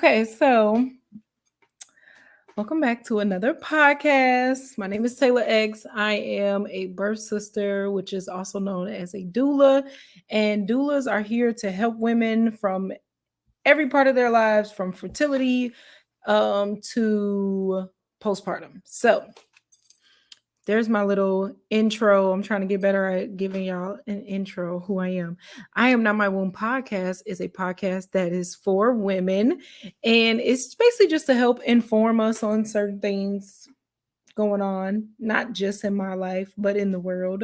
Okay, so welcome back to another podcast. My name is Tayla X. I am a birth sister, which is also known as a doula. And doulas are here to help women from every part of their lives, from fertility to postpartum. So there's my little intro. I'm trying to get better at giving y'all an intro who I am. I Am Not My Womb podcast is a podcast that is for women, and it's basically just to help inform us on certain things going on, not just in my life, but in the world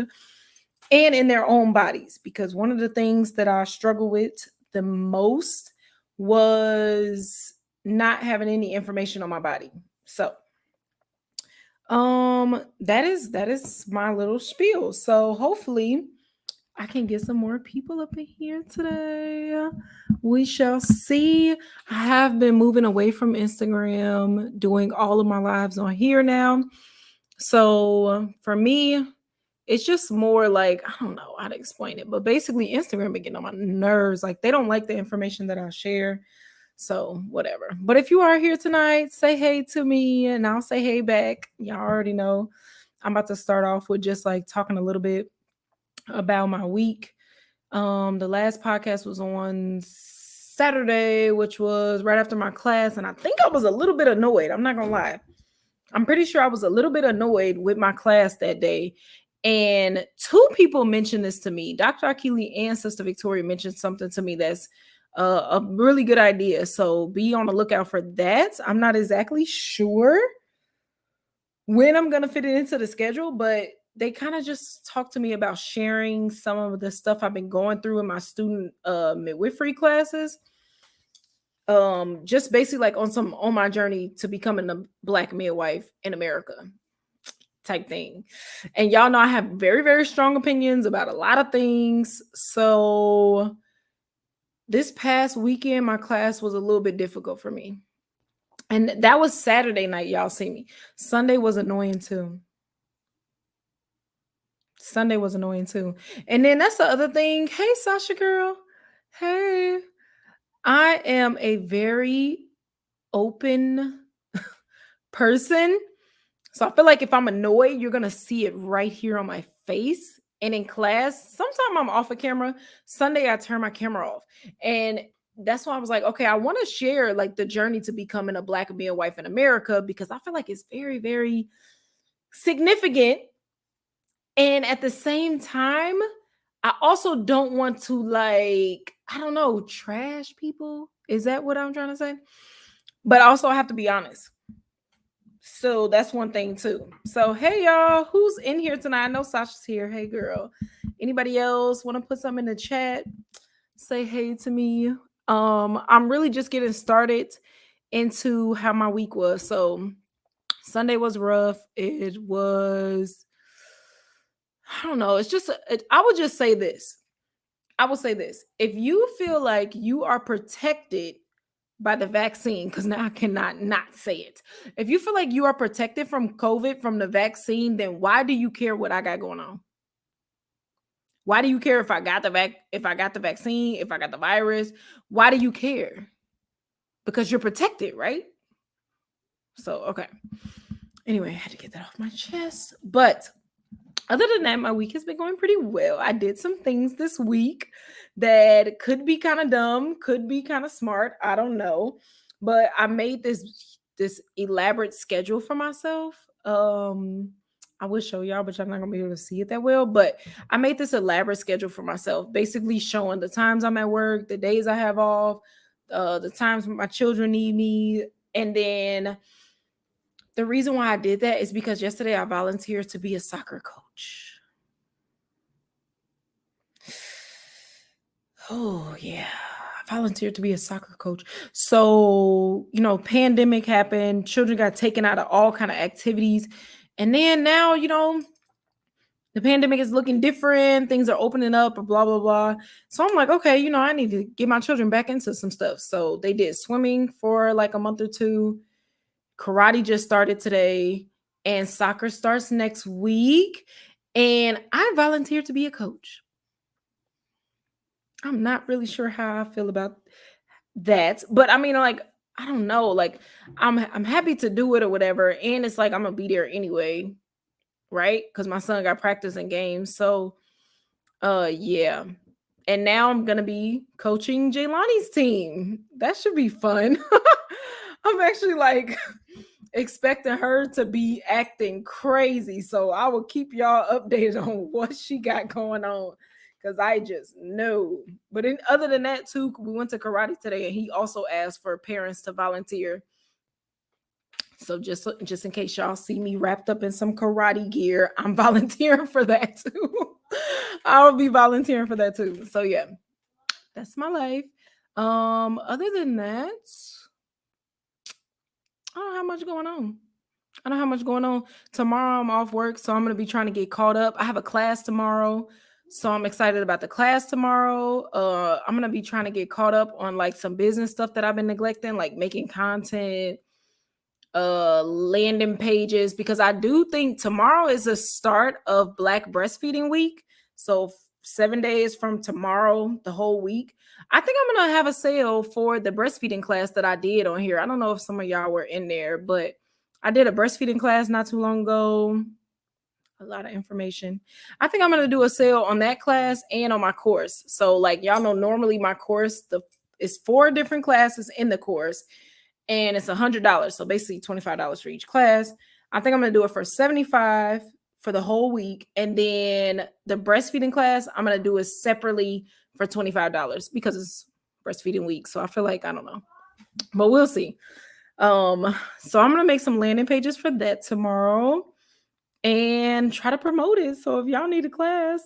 and in their own bodies. Because one of the things that I struggle with the most was not having any information on my body. So that is my little spiel. So hopefully I can get some more people up in here today. We shall see. I have been moving away from Instagram, doing all of my lives on here now. So for me, it's just more like, I don't know how to explain it, but basically Instagram been getting on my nerves. Like they don't like the information that I share. So whatever. But if you are here tonight, say hey to me and I'll say hey back. Y'all already know. I'm about to start off with just like talking a little bit about my week. The last podcast was on Saturday, which was right after my class, and I think I was a little bit annoyed. I'm not gonna lie. I'm pretty sure I was a little bit annoyed with my class that day. And two people mentioned this to me. Dr. Akili and Sister Victoria mentioned something to me that's a really good idea. So be on the lookout for that. I'm not exactly sure when I'm going to fit it into the schedule, but they kind of just talked to me about sharing some of the stuff I've been going through in my student midwifery classes. Just basically like on my journey to becoming a Black midwife in America type thing. And y'all know I have very, very strong opinions about a lot of things. So this past weekend, my class was a little bit difficult for me. And that was Saturday night, y'all see me. Sunday was annoying too. And then that's the other thing. Hey, Sasha girl. Hey. I am a very open person. So I feel like if I'm annoyed, you're going to see it right here on my face. And in class, sometimes I'm off of camera. Sunday, I turn my camera off. And that's why I was like, okay, I want to share like the journey to becoming a Black midwife in America because I feel like it's very, very significant. And at the same time, I also don't want to like, I don't know, trash people. Is that what I'm trying to say? But also I have to be honest. So that's one thing too. So hey y'all, who's in here tonight? I know Sasha's here. Hey girl. Anybody else want to put something in the chat? Say hey to me. I'm really just getting started into how my week was. So Sunday was rough. It was, I don't know. It's just I would just say this. I will say this. If you feel like you are protected by the vaccine, because now I cannot not say it. If you feel like you are protected from COVID from the vaccine, then why do you care what I got going on? Why do you care if I got the vaccine, if I got the virus? Why do you care? Because you're protected, right? So, okay. Anyway, I had to get that off my chest. But other than that, my week has been going pretty well. I did some things this week that could be kind of dumb, could be kind of smart. I don't know. But I made this elaborate schedule for myself. I will show y'all, but y'all not gonna be able to see it that well. But I made this elaborate schedule for myself, basically showing the times I'm at work, the days I have off, the times my children need me, and then the reason why I did that is because yesterday I volunteered to be a soccer coach. Oh, yeah. I volunteered to be a soccer coach. So, pandemic happened, children got taken out of all kind of activities. And then now, the pandemic is looking different, things are opening up, blah, blah, blah. So I'm like, okay, I need to get my children back into some stuff. So they did swimming for like a month or two. Karate just started today, and soccer starts next week. And I volunteered to be a coach. I'm not really sure how I feel about that, but I mean, like, I don't know. Like I'm happy to do it or whatever. And it's like I'm gonna be there anyway, right? Because my son got practice and games. So yeah. And now I'm gonna be coaching Jaylani's team. That should be fun. I'm actually like expecting her to be acting crazy. So I will keep y'all updated on what she got going on. Cause I just know. But other than that, too, we went to karate today and he also asked for parents to volunteer. So just in case y'all see me wrapped up in some karate gear, I'm volunteering for that too. I'll be volunteering for that too. So yeah, that's my life. Other than that, I don't have much going on. I don't have much going on. Tomorrow I'm off work, so I'm gonna be trying to get caught up. I have a class tomorrow, so I'm excited about the class tomorrow. I'm gonna be trying to get caught up on like some business stuff that I've been neglecting, like making content, landing pages, because I do think tomorrow is the start of Black Breastfeeding Week. So 7 days from tomorrow, the whole week, I think I'm gonna have a sale for the breastfeeding class that I did on here. I don't know if some of y'all were in there, but I did a breastfeeding class not too long ago. A lot of information. I think I'm gonna do a sale on that class and on my course. So like y'all know, normally my course is 4 different classes in the course, and it's $100. So basically $25 for each class. I think I'm gonna do it for $75 for the whole week, and then the breastfeeding class I'm gonna do it separately for $25 because it's breastfeeding week. So I feel like I don't know, but we'll see. So I'm gonna make some landing pages for that tomorrow and try to promote it. So if y'all need a class,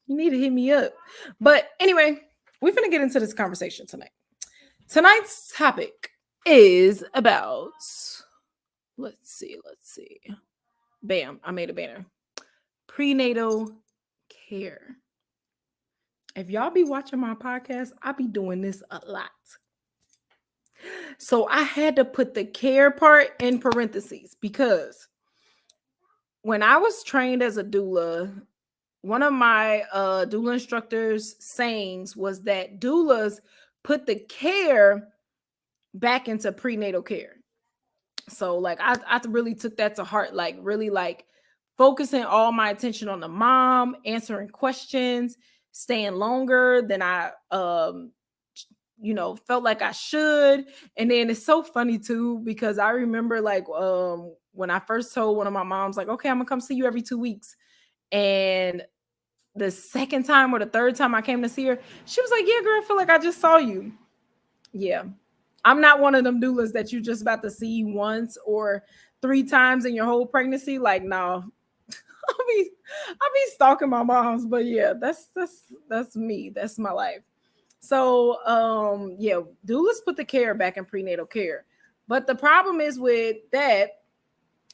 you need to hit me up. But anyway, we're gonna get into this conversation tonight. Tonight's topic is about, let's see. Bam, I made a banner. Prenatal care. If y'all be watching my podcast, I be doing this a lot. So I had to put the care part in parentheses because when I was trained as a doula, one of my doula instructors' sayings was that doulas put the care back into prenatal care. So like I really took that to heart, like really like focusing all my attention on the mom, answering questions, staying longer than I felt like I should. And then it's so funny too, because I remember like when I first told one of my moms, like, okay, I'm gonna come see you every 2 weeks. And the second time or the third time I came to see her, she was like, yeah, girl, I feel like I just saw you. Yeah. I'm not one of them doulas that you just about to see once or 3 times in your whole pregnancy. Like, no. I'll be stalking my moms, but yeah, that's me. That's my life. So yeah, doulas put the care back in prenatal care. But the problem is with that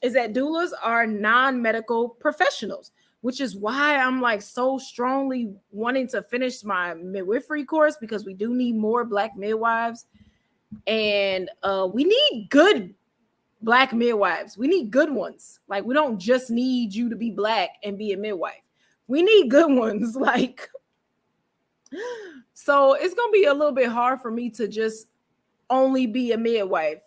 is that doulas are non-medical professionals, which is why I'm like so strongly wanting to finish my midwifery course, because we do need more Black midwives. And we need good Black midwives. We need good ones. Like, we don't just need you to be Black and be a midwife. We need good ones. Like, so it's going to be a little bit hard for me to just only be a midwife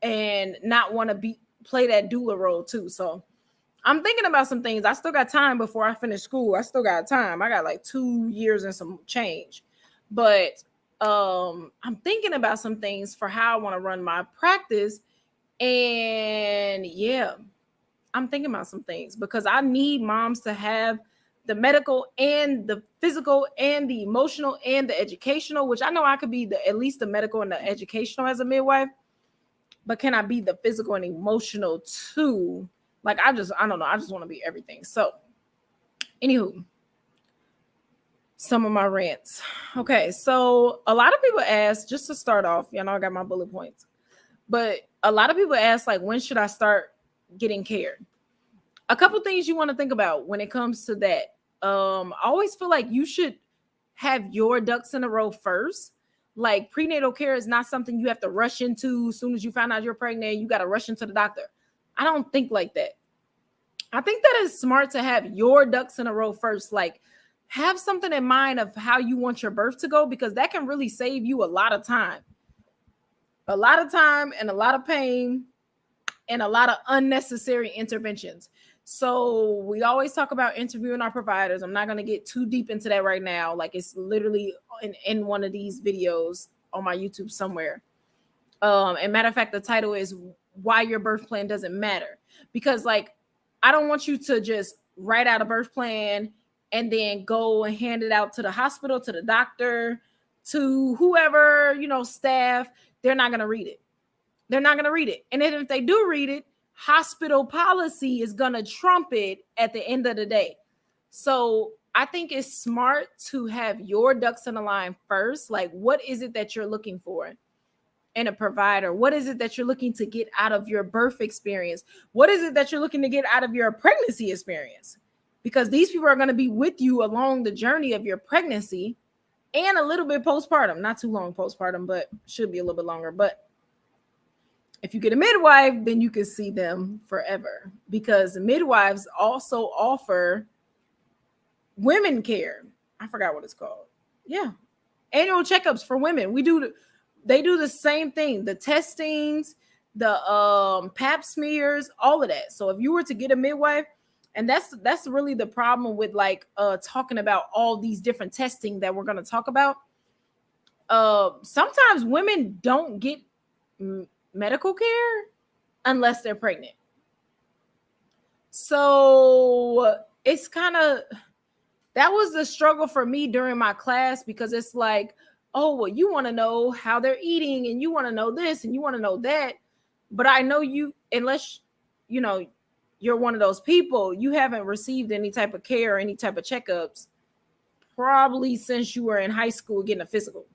and not want to play that doula role too. So I'm thinking about some things. I still got time before I finish school. I still got time. I got like 2 years and some change. But I'm thinking about some things for how I want to run my practice. And yeah, I'm thinking about some things because I need moms to have the medical and the physical and the emotional and the educational, which I know I could be at least the medical and the educational as a midwife, but can I be the physical and emotional too? Like, I don't know. I just want to be everything. So anywho, some of my rants. Okay, so a lot of people ask, just to start off, y'all know I got my bullet points, but a lot of people ask, like, when should I start getting care? A couple things you want to think about when it comes to that. I always feel like you should have your ducks in a row first. Like, prenatal care is not something you have to rush into as soon as you find out you're pregnant. You got to rush into the doctor. I don't think like that. I think that it's smart to have your ducks in a row first. Like, have something in mind of how you want your birth to go, because that can really save you a lot of time. a lot of time and a lot of pain and a lot of unnecessary interventions. So we always talk about interviewing our providers. I'm not going to get too deep into that right now. Like it's literally in one of these videos on my YouTube somewhere. And matter of fact, the title is why your birth plan doesn't matter. Because like, I don't want you to just write out a birth plan and then go and hand it out to the hospital, to the doctor, to whoever, staff. They're not going to read it. They're not going to read it. And then if they do read it, hospital policy is going to trump it at the end of the day. So I think it's smart to have your ducks in a line first. Like, what is it that you're looking for in a provider? What is it that you're looking to get out of your birth experience? What is it that you're looking to get out of your pregnancy experience? Because these people are going to be with you along the journey of your pregnancy and a little bit postpartum. Not too long postpartum, but should be a little bit longer. But if you get a midwife, then you can see them forever, because midwives also offer women care. I forgot what it's called. Yeah. Annual checkups for women. They do the same thing. The testings, the pap smears, all of that. So if you were to get a midwife, and that's really the problem with like talking about all these different testing that we're going to talk about. Sometimes women don't get medical care unless they're pregnant. So it's kind of, that was the struggle for me during my class, because it's like, oh, well, you want to know how they're eating and you want to know this and you want to know that. But I know you, unless, you're one of those people, you haven't received any type of care or any type of checkups probably since you were in high school getting a physical.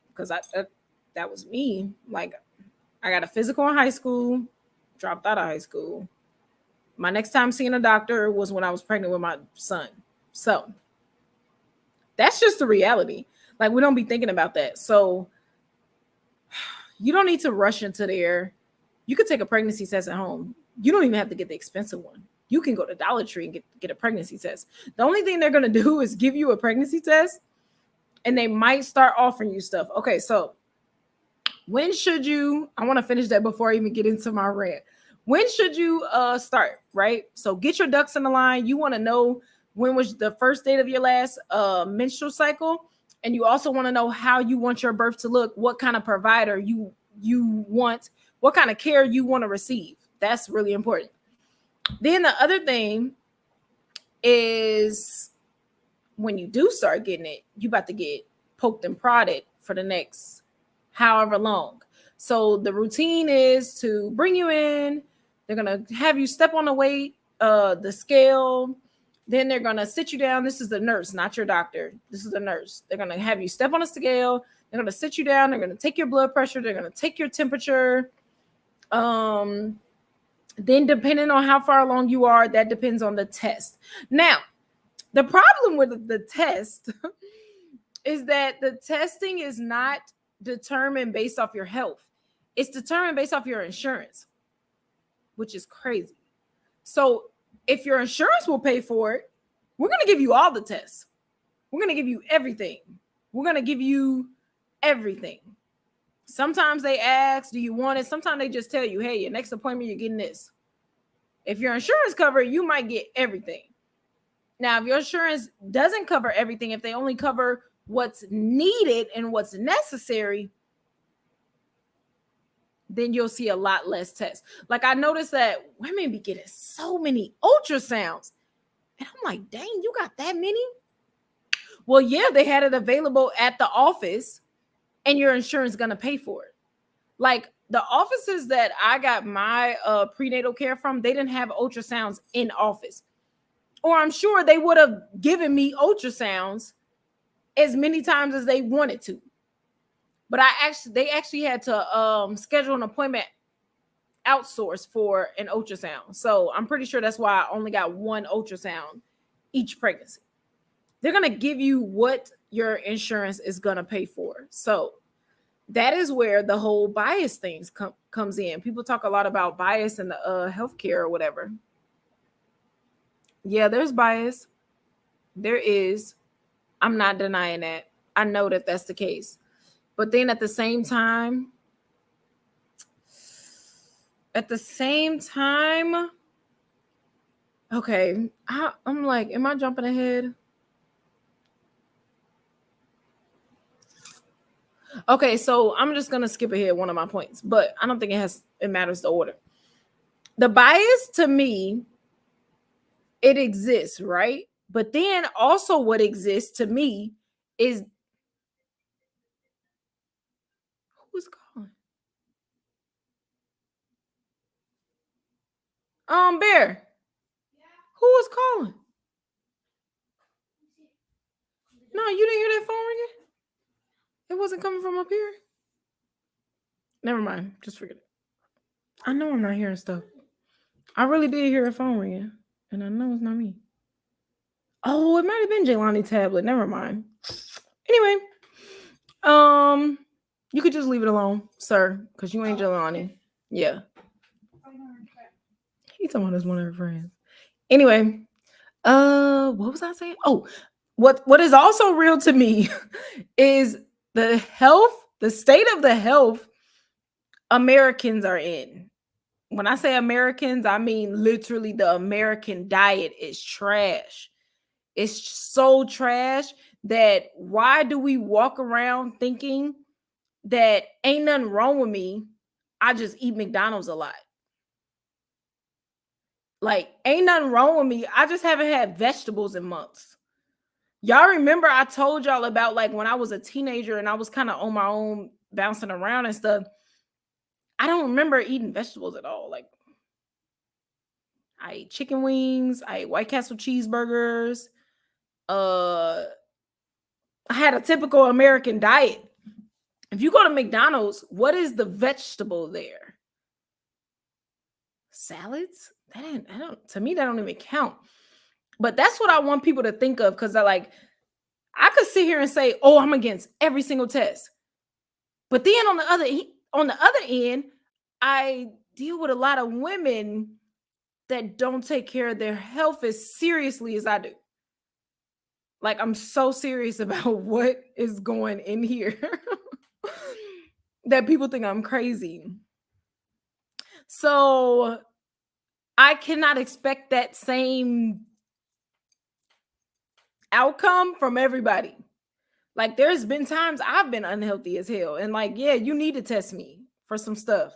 Because that was me. Like, I got a physical in high school, dropped out of high school. My next time seeing a doctor was when I was pregnant with my son. So that's just the reality. Like, we don't be thinking about that. So you don't need to rush into there. You could take a pregnancy test at home. You don't even have to get the expensive one. You can go to Dollar Tree and get a pregnancy test. The only thing they're going to do is give you a pregnancy test, and they might start offering you stuff. Okay, so when should you, I want to finish that before I even get into my rant. When should you start, right? So get your ducks in the line. You want to know when was the first date of your last menstrual cycle. And you also want to know how you want your birth to look, what kind of provider you want, what kind of care you want to receive. That's really important. Then the other thing is, when you do start getting it, you about to get poked and prodded for the next however long. So the routine is to bring you in. They're going to have you step on the weight, the scale. Then they're going to sit you down. This is the nurse, not your doctor. This is the nurse. They're going to have you step on a scale. They're going to sit you down. They're going to take your blood pressure. They're going to take your temperature. Then depending on how far along you are, that depends on the test. Now, the problem with the test is that the testing is not determined based off your health. It's determined based off your insurance, which is crazy. So if your insurance will pay for it, we're going to give you all the tests. We're going to give you everything. We're going to give you everything. Sometimes they ask, do you want it? Sometimes they just tell you, hey, your next appointment, you're getting this. If your insurance cover, you might get everything. Now, if your insurance doesn't cover everything, if they only cover what's needed and what's necessary, then you'll see a lot less tests. Like, I noticed that women be getting so many ultrasounds. And I'm like, dang, you got that many? Well, yeah, they had it available at the office, and your insurance is going to pay for it. Like, the offices that I got my prenatal care from, they didn't have ultrasounds in office. Or I'm sure they would have given me ultrasounds as many times as they wanted to. But they actually had to schedule an appointment outsourced for an ultrasound. So I'm pretty sure that's why I only got one ultrasound each pregnancy. They're going to give you what your insurance is going to pay for. So that is where the whole bias things comes in. People talk a lot about bias in the healthcare or whatever. Yeah, there's bias. There is. I'm not denying that. I know that that's the case. But then at the same time, at the same time, okay, I'm like, am I jumping ahead? Okay, so I'm just gonna skip ahead one of my points, but I don't think it matters the order. The bias to me, it exists, right? But then also what exists to me is who's calling? Bear. Who was calling? No, you didn't hear that phone ringing? It wasn't coming from up here. Never mind. Just forget it. I know I'm not hearing stuff. I really did hear a phone ringing, and I know it's not me. Oh, it might have been Jelani's tablet. Never mind. Anyway, you could just leave it alone, sir, because you ain't Jelani. Yeah. He's talking about as one of her friends. Anyway, what was I saying? Oh, what is also real to me is the state of the health Americans are in. When I say Americans, I mean literally the American diet is trash. It's so trash that why do we walk around thinking that ain't nothing wrong with me? I just eat McDonald's a lot. Like, ain't nothing wrong with me. I just haven't had vegetables in months. Y'all remember I told y'all about like when I was a teenager and I was kind of on my own bouncing around and stuff. I don't remember eating vegetables at all. Like, I ate chicken wings, I ate White Castle cheeseburgers. I had a typical American diet. If you go to McDonald's, what is the vegetable there? Salads? To me, that don't even count. But that's what I want people to think of, because I could sit here and say, oh, I'm against every single test. But then on the other end, I deal with a lot of women that don't take care of their health as seriously as I do. Like, I'm so serious about what is going in here that people think I'm crazy. So I cannot expect that same outcome from everybody. Like, there's been times I've been unhealthy as hell. And like, yeah, you need to test me for some stuff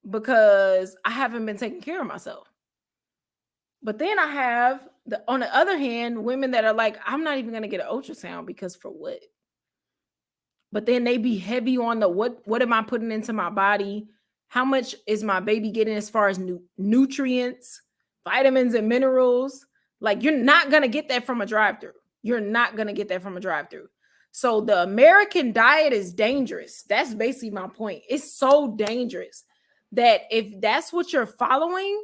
because I haven't been taking care of myself. But then I have on the other hand, women that are like, I'm not even going to get an ultrasound because for what? But then they be heavy on the what am I putting into my body? How much is my baby getting as far as nutrients, vitamins, and minerals? Like, you're not going to get that from a drive-thru. You're not going to get that from a drive-thru. So the American diet is dangerous. That's basically my point. It's so dangerous that if that's what you're following,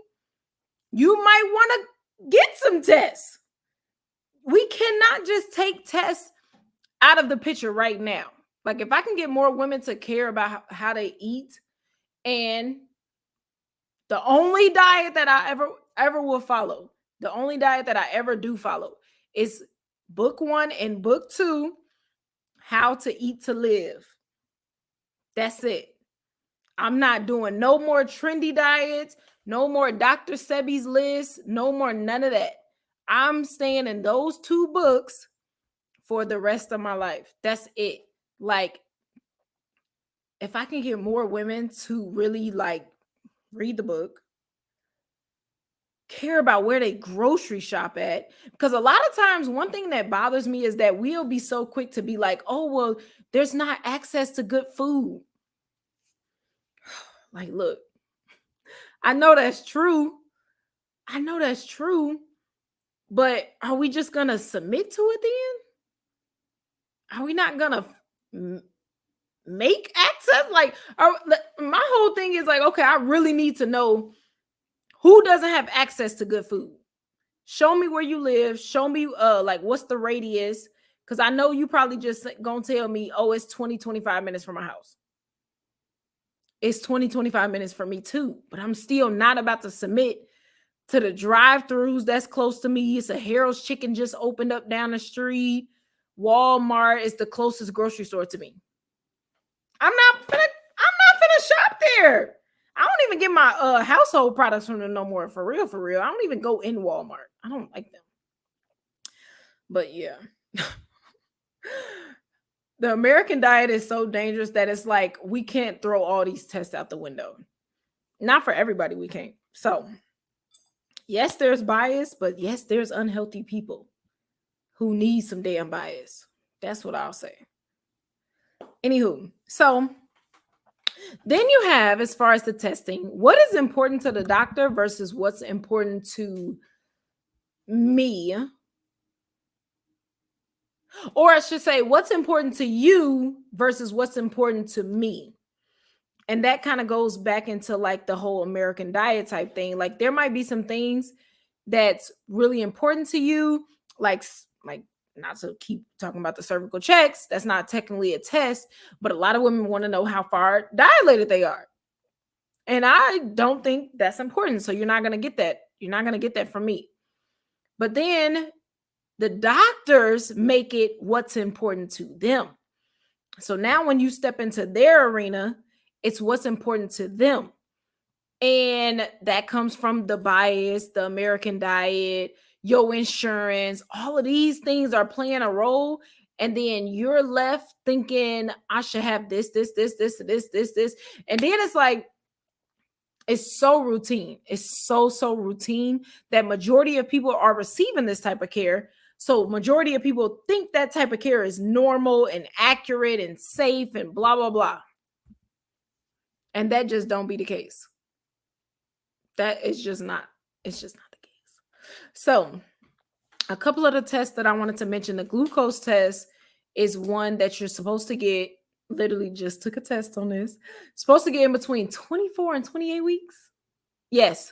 you might want to get some tests. We cannot just take tests out of the picture right now. Like, if I can get more women to care about how they eat, and the only diet that I ever will follow, the only diet that I ever do follow is book 1 and book 2, How to Eat to Live. That's it. I'm not doing no more trendy diets, no more Dr. Sebi's list, no more none of that. I'm staying in those 2 books for the rest of my life. That's it. Like, if I can get more women to really like read the book, care about where they grocery shop at, because a lot of times one thing that bothers me is that we'll be so quick to be like, oh, well, there's not access to good food. Like, look, I know that's true. But are we just going to submit to it then? Are we not going to make access? Like, my whole thing is like, okay, I really need to know who doesn't have access to good food. Show me where you live. Show me like what's the radius, because I know you probably just gonna tell me, oh, it's 20-25 minutes from my house. It's 20-25 minutes for me too, but I'm still not about to submit to the drive-thrus that's close to me. It's a Harold's Chicken just opened up down the street. Walmart is the closest grocery store to me. I'm not finna shop there. I don't even get my household products from them no more. For real, for real. I don't even go in Walmart. I don't like them. But yeah. The American diet is so dangerous that it's like we can't throw all these tests out the window. Not for everybody, we can't. So, yes, there's bias, but yes, there's unhealthy people who need some damn bias. That's what I'll say. Anywho, so then you have, as far as the testing, what is important to the doctor versus what's important to me. Or I should say, what's important to you versus what's important to me. And that kind of goes back into like the whole American diet type thing. Like there might be some things that's really important to you, like not to keep talking about the cervical checks. That's not technically a test, but a lot of women want to know how far dilated they are. And I don't think that's important. So you're not going to get that. You're not going to get that from me. But then the doctors make it what's important to them. So now when you step into their arena, it's what's important to them. And that comes from the bias, the American diet, your insurance, all of these things are playing a role. And then you're left thinking, I should have this. And then it's like, it's so routine. It's so routine that majority of people are receiving this type of care. So majority of people think that type of care is normal and accurate and safe and blah, blah, blah. And that just don't be the case. That is just not, it's just not the case. So a couple of the tests that I wanted to mention, the glucose test is one that you're supposed to get. Literally just took a test on this. Supposed to get in between 24 and 28 weeks. Yes,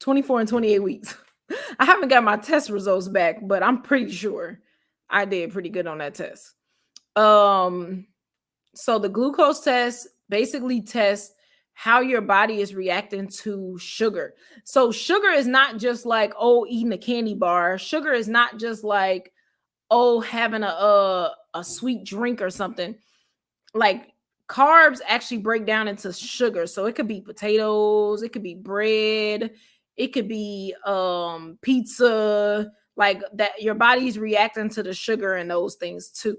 24 and 28 weeks. I haven't got my test results back, but I'm pretty sure I did pretty good on that test. So the glucose test basically tests how your body is reacting to sugar. So sugar is not just like, oh, eating a candy bar. Sugar is not just like, oh, having a sweet drink or something. Like carbs actually break down into sugar. So it could be potatoes, it could be bread, it could be pizza, like that. Your body's reacting to the sugar and those things too.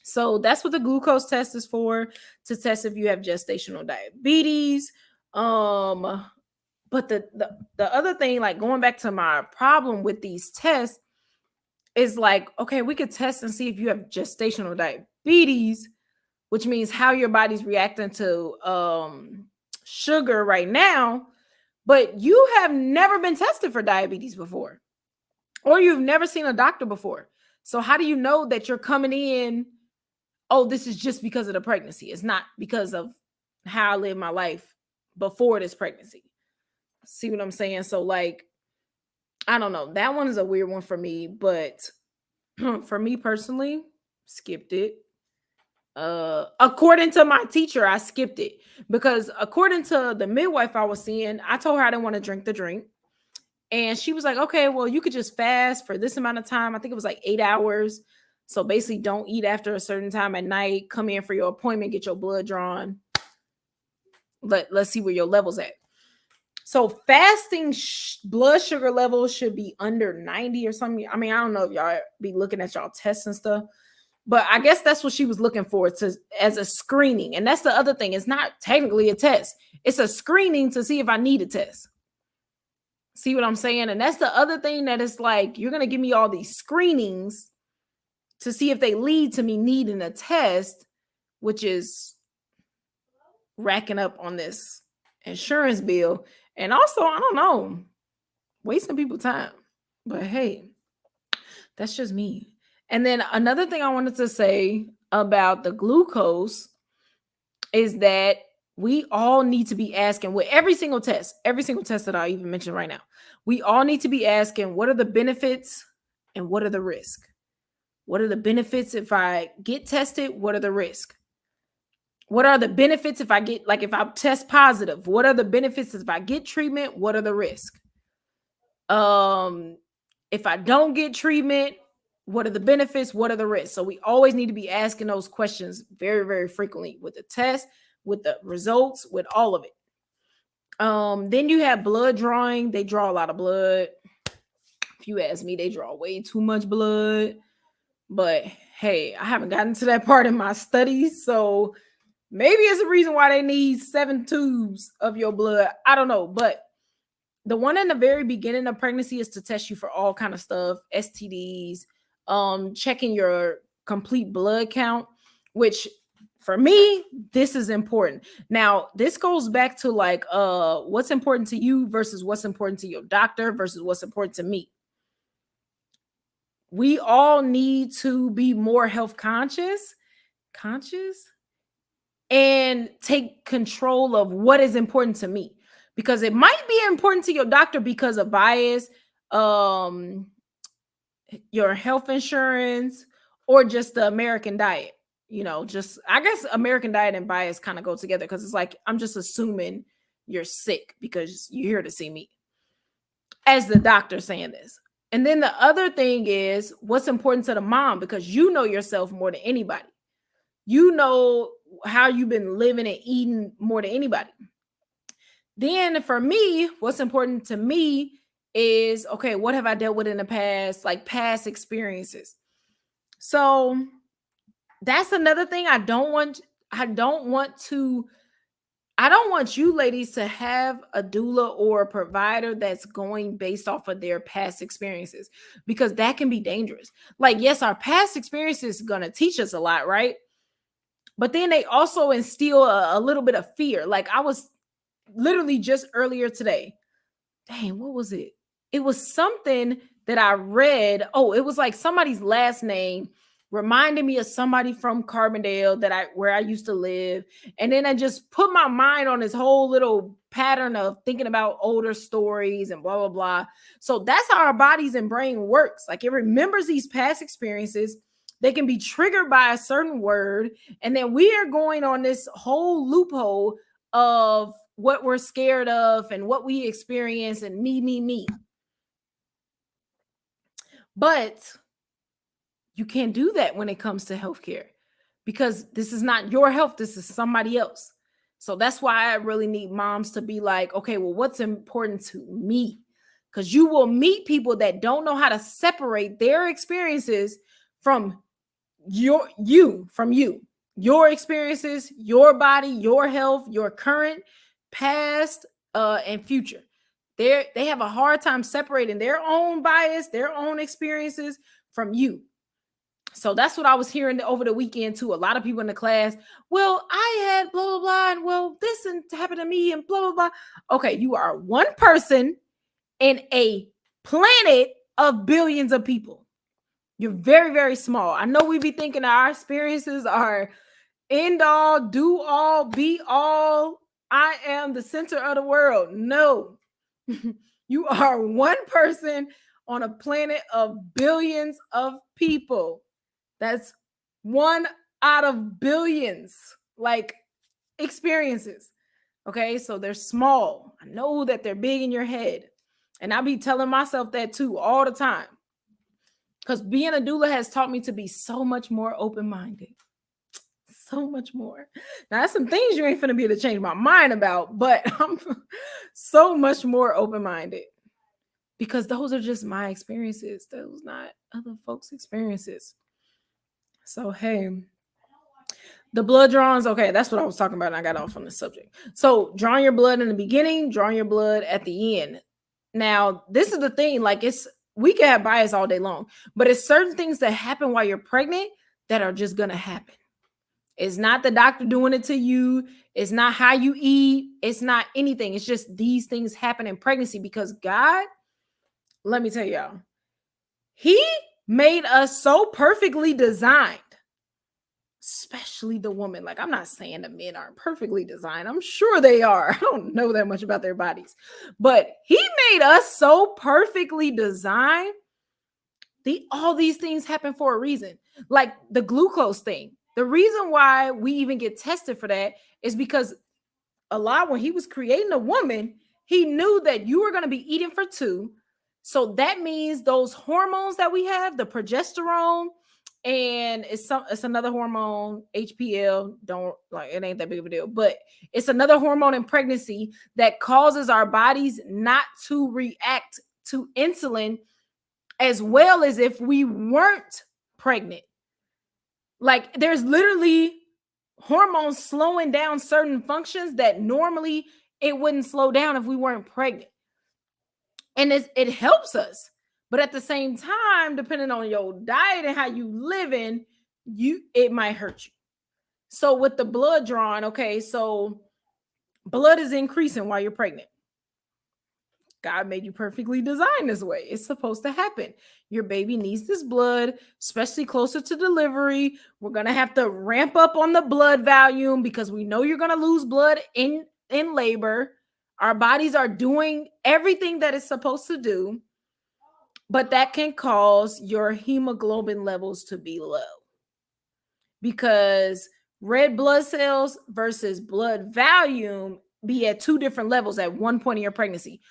So that's what the glucose test is for, to test if you have gestational diabetes. But the other thing, like going back to my problem with these tests, is like, okay, we could test and see if you have gestational diabetes, which means how your body's reacting to sugar right now, but you have never been tested for diabetes before, or you've never seen a doctor before. So how do you know that you're coming in, oh, this is just because of the pregnancy? It's not because of how I live my life before this pregnancy. See what I'm saying? So like, I don't know. That one is a weird one for me, but for me personally, skipped it. According to my teacher, I skipped it because according to the midwife I was seeing, I told her I didn't want to drink the drink. And she was like, okay, well, you could just fast for this amount of time. I think it was like 8 hours. So basically don't eat after a certain time at night, come in for your appointment, get your blood drawn. Let's see where your level's at. So fasting blood sugar levels should be under 90 or something. I mean, I don't know if y'all be looking at y'all tests and stuff, but I guess that's what she was looking for as a screening. And that's the other thing. It's not technically a test. It's a screening to see if I need a test. See what I'm saying? And that's the other thing, that it's like, you're going to give me all these screenings to see if they lead to me needing a test, which is racking up on this insurance bill. And also, I don't know, wasting people's time. But hey, that's just me. And then another thing I wanted to say about the glucose is that we all need to be asking with every single test that I even mentioned right now, we all need to be asking, what are the benefits and what are the risks? What are the benefits if I get tested? What are the risks? What are the benefits if I get, like, if I test positive? What are the benefits if I get treatment? What are the risks? If I don't get treatment, what are the benefits? What are the risks? So we always need to be asking those questions very, very frequently with the test, with the results, with all of it. Then you have blood drawing. They draw a lot of blood. If you ask me, they draw way too much blood. But hey, I haven't gotten to that part in my studies, so maybe it's a reason why they need 7 tubes of your blood. I don't know, but the one in the very beginning of pregnancy is to test you for all kind of stuff, STDs, checking your complete blood count, which for me, this is important. Now, this goes back to like what's important to you versus what's important to your doctor versus what's important to me. We all need to be more health conscious and take control of what is important to me, because it might be important to your doctor because of bias, your health insurance, or just the American diet. Just I guess American diet and bias kind of go together, because it's like I'm just assuming you're sick because you're here to see me as the doctor saying this. And then the other thing is what's important to the mom, because you know yourself more than anybody. You know how you've been living and eating more than anybody. Then for me, what's important to me is, okay, what have I dealt with in the past, like past experiences. So that's another thing. I don't want you ladies to have a doula or a provider that's going based off of their past experiences, because that can be dangerous. Like, yes, our past experiences is going to teach us a lot, right? But then they also instill a little bit of fear. Like, I was literally just earlier today. Dang, what was it? It was something that I read. Oh, it was like somebody's last name reminded me of somebody from Carbondale where I used to live. And then I just put my mind on this whole little pattern of thinking about older stories and blah, blah, blah. So that's how our bodies and brain works. Like, it remembers these past experiences. They can be triggered by a certain word. And then we are going on this whole loophole of what we're scared of and what we experience and me. But you can't do that when it comes to healthcare, because this is not your health. This is somebody else. So that's why I really need moms to be like, okay, well, what's important to me? Because you will meet people that don't know how to separate their experiences from your experiences, your body, your health, your current, past, and future. They have a hard time separating their own bias, their own experiences from you. So that's what I was hearing over the weekend too. A lot of people in the class, well, I had blah, blah, blah, and well, this happened to me and blah, blah, blah. Okay, you are one person in a planet of billions of people. You're very, very small. I know we be thinking our experiences are end all, do all, be all. I am the center of the world. No, you are one person on a planet of billions of people. That's one out of billions, like, experiences. Okay, so they're small. I know that they're big in your head. And I be telling myself that too all the time. Because being a doula has taught me to be so much more open-minded. So much more. Now, that's some things you ain't finna be able to change my mind about, but I'm so much more open-minded. Because those are just my experiences. Those not other folks' experiences. So, hey, the blood drawings, okay, that's what I was talking about, and I got off on the subject. So, drawing your blood in the beginning, drawing your blood at the end. Now, this is the thing, like, we can have bias all day long, but it's certain things that happen while you're pregnant that are just gonna happen. It's not the doctor doing it to you. It's not how you eat. It's not anything. It's just these things happen in pregnancy, because God, let me tell y'all, He made us so perfectly designed, especially the woman. Like, I'm not saying the men aren't perfectly designed. I'm sure they are. I don't know that much about their bodies, but He made us so perfectly designed. All these things happen for a reason. Like the glucose thing. The reason why we even get tested for that is because when He was creating a woman, He knew that you were going to be eating for 2. So that means those hormones that we have, the progesterone And it's another hormone, HPL. Don't like it, ain't that big of a deal, but it's another hormone in pregnancy that causes our bodies not to react to insulin as well as if we weren't pregnant. Like there's literally hormones slowing down certain functions that normally it wouldn't slow down if we weren't pregnant. And it helps us. But at the same time, depending on your diet and how you living, it might hurt you. So with the blood drawing, okay, so blood is increasing while you're pregnant. God made you perfectly designed this way. It's supposed to happen. Your baby needs this blood, especially closer to delivery. We're going to have to ramp up on the blood volume because we know you're going to lose blood in labor. Our bodies are doing everything that it's supposed to do, but that can cause your hemoglobin levels to be low because red blood cells versus blood volume be at two different levels at one point in your pregnancy.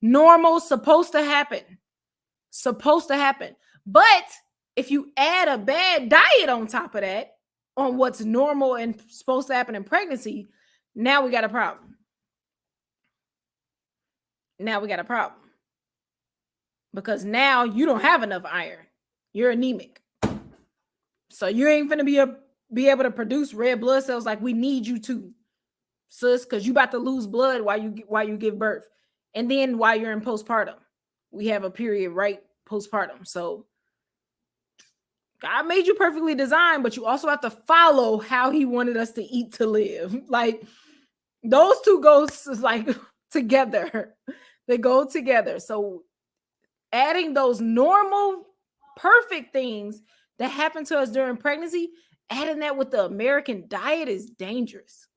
Normal, supposed to happen. But if you add a bad diet on top of that, on what's normal and supposed to happen in pregnancy, now we got a problem. Because now you don't have enough iron. You're anemic. So you ain't gonna be able to produce red blood cells like we need you to, sis, because you about to lose blood while you give birth. And then while you're in postpartum, we have a period right postpartum. So God made you perfectly designed, but you also have to follow how he wanted us to eat to live. Like those two go like together. They go together. So adding those normal, perfect things that happen to us during pregnancy, adding that with the American diet is dangerous.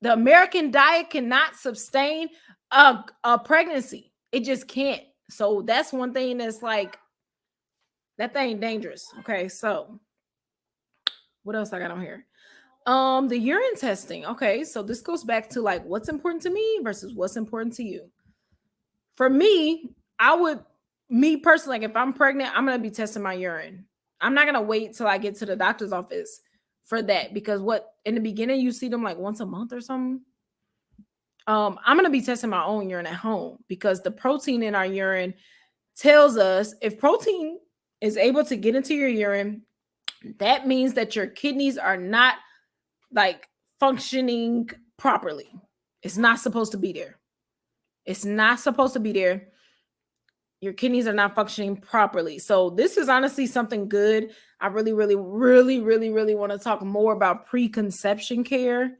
The American diet cannot sustain a pregnancy. It just can't. So that's one thing that's like, that thing dangerous. Okay, so what else I got on here? The urine testing. Okay, so this goes back to like what's important to me versus what's important to you. For me, me personally, like if I'm pregnant, I'm gonna be testing my urine. I'm not gonna wait till I get to the doctor's office for that because in the beginning you see them like once a month or something. I'm gonna be testing my own urine at home because the protein in our urine tells us if protein is able to get into your urine, that means that your kidneys are not like functioning properly. It's not supposed to be there. Your kidneys are not functioning properly. So this is honestly something good. I really want to talk more about preconception care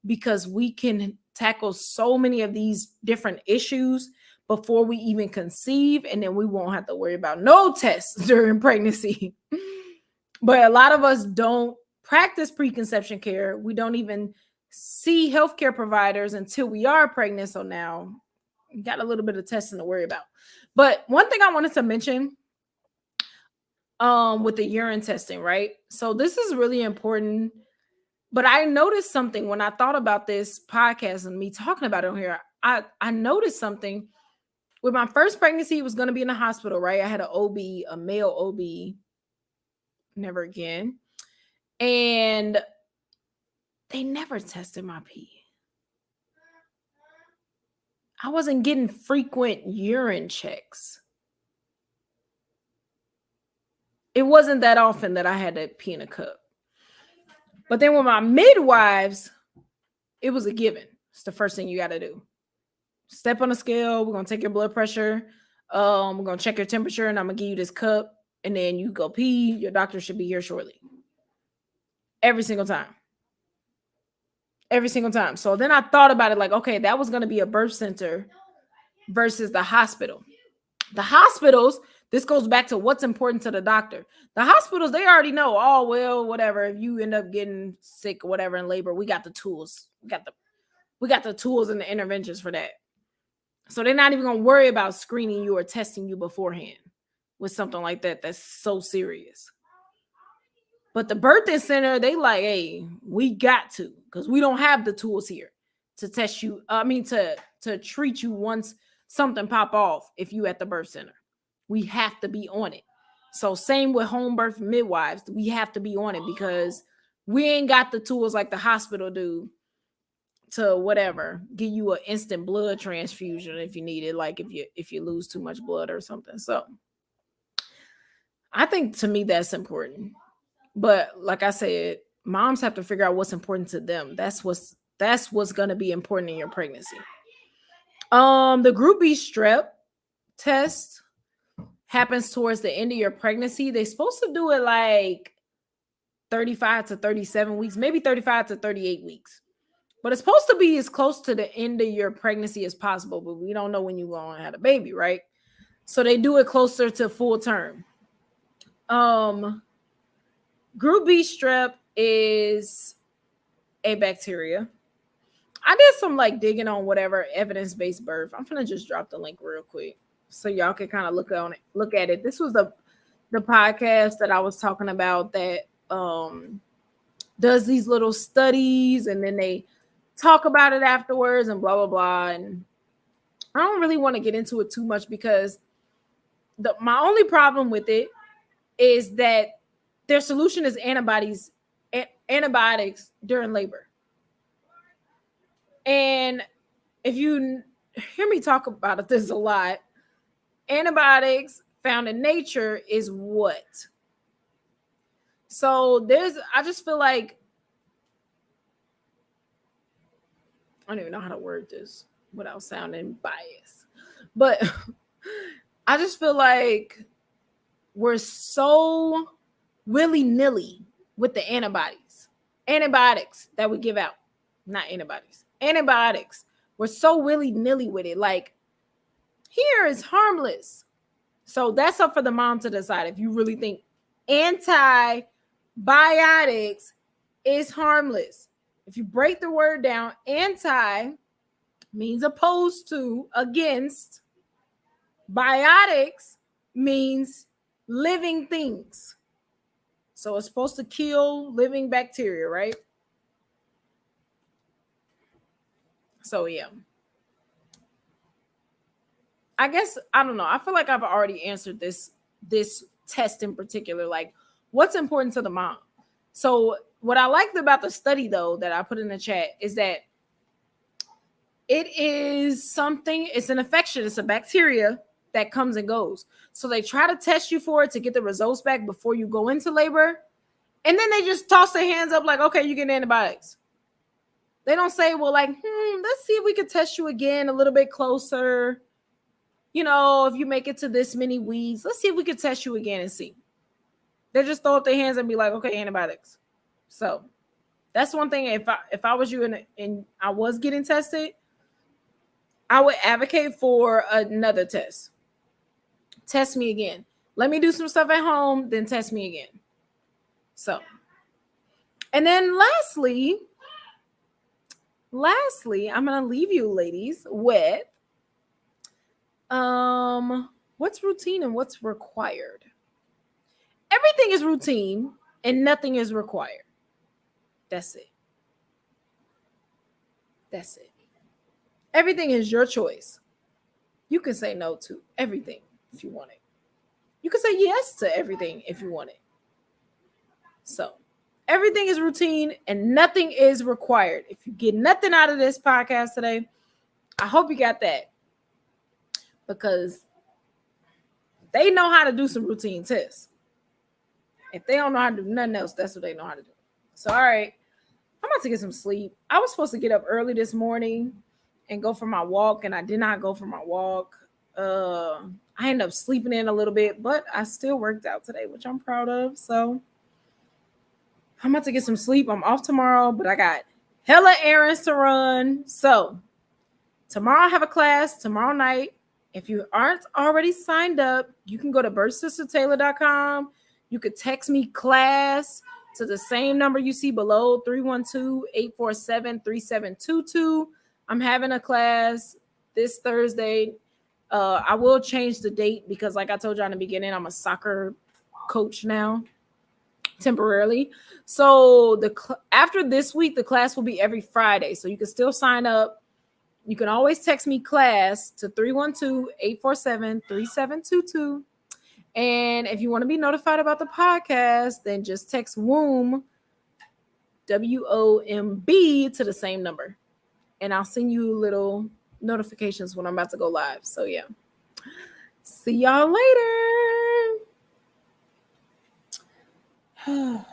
because we can tackle so many of these different issues before we even conceive, and then we won't have to worry about no tests during pregnancy. But a lot of us don't practice preconception care. We don't even see healthcare providers until we are pregnant. So now we got a little bit of testing to worry about. But one thing I wanted to mention with the urine testing, right? So this is really important. But I noticed something when I thought about this podcast and me talking about it on here. I noticed something. With my first pregnancy, it was going to be in the hospital, right? I had an OB, a male OB. Never again. And they never tested my pee. I wasn't getting frequent urine checks. It wasn't that often that I had to pee in a cup. But then with my midwives, it was a given. It's the first thing you got to do. Step on a scale. We're going to take your blood pressure. We're going to check your temperature, and I'm going to give you this cup. And then you go pee. Your doctor should be here shortly. Every single time. So then I thought about it like, okay, that was going to be a birth center versus the hospital. The hospitals, this goes back to what's important to the doctor. The hospitals, they already know, oh, well, whatever. If you end up getting sick or whatever in labor, we got the tools. We got the tools and the interventions for that. So they're not even going to worry about screening you or testing you beforehand with something like that that's so serious. But the birthing center, they like, hey, we got to, because we don't have the tools here to test you. To treat you once something pop off if you at the birth center. We have to be on it. So same with home birth midwives. We have to be on it because we ain't got the tools like the hospital do to whatever give you an instant blood transfusion if you need it, like if you lose too much blood or something. So I think to me that's important. But like I said, moms have to figure out what's important to them. That's what's going to be important in your pregnancy. The Group B strep test happens towards the end of your pregnancy. They're supposed to do it like 35 to 37 weeks, maybe 35 to 38 weeks. But it's supposed to be as close to the end of your pregnancy as possible, but we don't know when you're going to have a baby, right? So they do it closer to full term. Group B strep is a bacteria. I did some like digging on whatever evidence-based birth. I'm gonna just drop the link real quick so y'all can kind of look at it. This was the podcast that I was talking about that does these little studies and then they talk about it afterwards and blah blah blah. And I don't really want to get into it too much because my only problem with it is that their solution is antibiotics during labor. And if you hear me talk about this a lot, antibiotics found in nature is what? So I just feel like, I don't even know how to word this without sounding biased, but I just feel like we're so willy-nilly with the antibiotics that we give out. Not antibodies. Antibiotics. We're so willy-nilly with it. Like, here is harmless. So that's up for the mom to decide if you really think antibiotics is harmless. If you break the word down, anti means opposed to, against. Biotics means living things. So it's supposed to kill living bacteria, right? So yeah. I guess, I don't know. I feel like I've already answered this test in particular. Like, what's important to the mom? So what I liked about the study, though, that I put in the chat is that it's an infection. It's a bacteria that comes and goes. So they try to test you for it to get the results back before you go into labor. And then they just toss their hands up like, okay, you get antibiotics. They don't say, well, like, let's see if we could test you again a little bit closer. You know, if you make it to this many weeks, let's see if we could test you again and see. They just throw up their hands and be like, okay, antibiotics. So that's one thing. If I was you and I was getting tested, I would advocate for another test. Test me again. Let me do some stuff at home, then test me again. So, and then lastly, I'm going to leave you ladies with what's routine and what's required. Everything is routine and nothing is required. That's it. That's it. Everything is your choice. You can say no to everything if you want it. You can say yes to everything if you want it. So everything is routine and nothing is required. If you get nothing out of this podcast today, I hope you got that. Because they know how to do some routine tests. If they don't know how to do nothing else, that's what they know how to do. So, all right, I'm about to get some sleep. I was supposed to get up early this morning and go for my walk, and I did not go for my walk. I ended up sleeping in a little bit, but I still worked out today, which I'm proud of. So I'm about to get some sleep. I'm off tomorrow, but I got hella errands to run. So tomorrow I have a class tomorrow night. If you aren't already signed up, you can go to birthsistertayla.com. You could text me class to the same number you see below, 312-847-3722. I'm having a class this Thursday. I will change the date because, like I told you in the beginning, I'm a soccer coach now, temporarily. So after this week, the class will be every Friday. So you can still sign up. You can always text me class to 312-847-3722. And if you want to be notified about the podcast, then just text WOMB, WOMB, to the same number. And I'll send you little notifications when I'm about to go live. So yeah. See y'all later.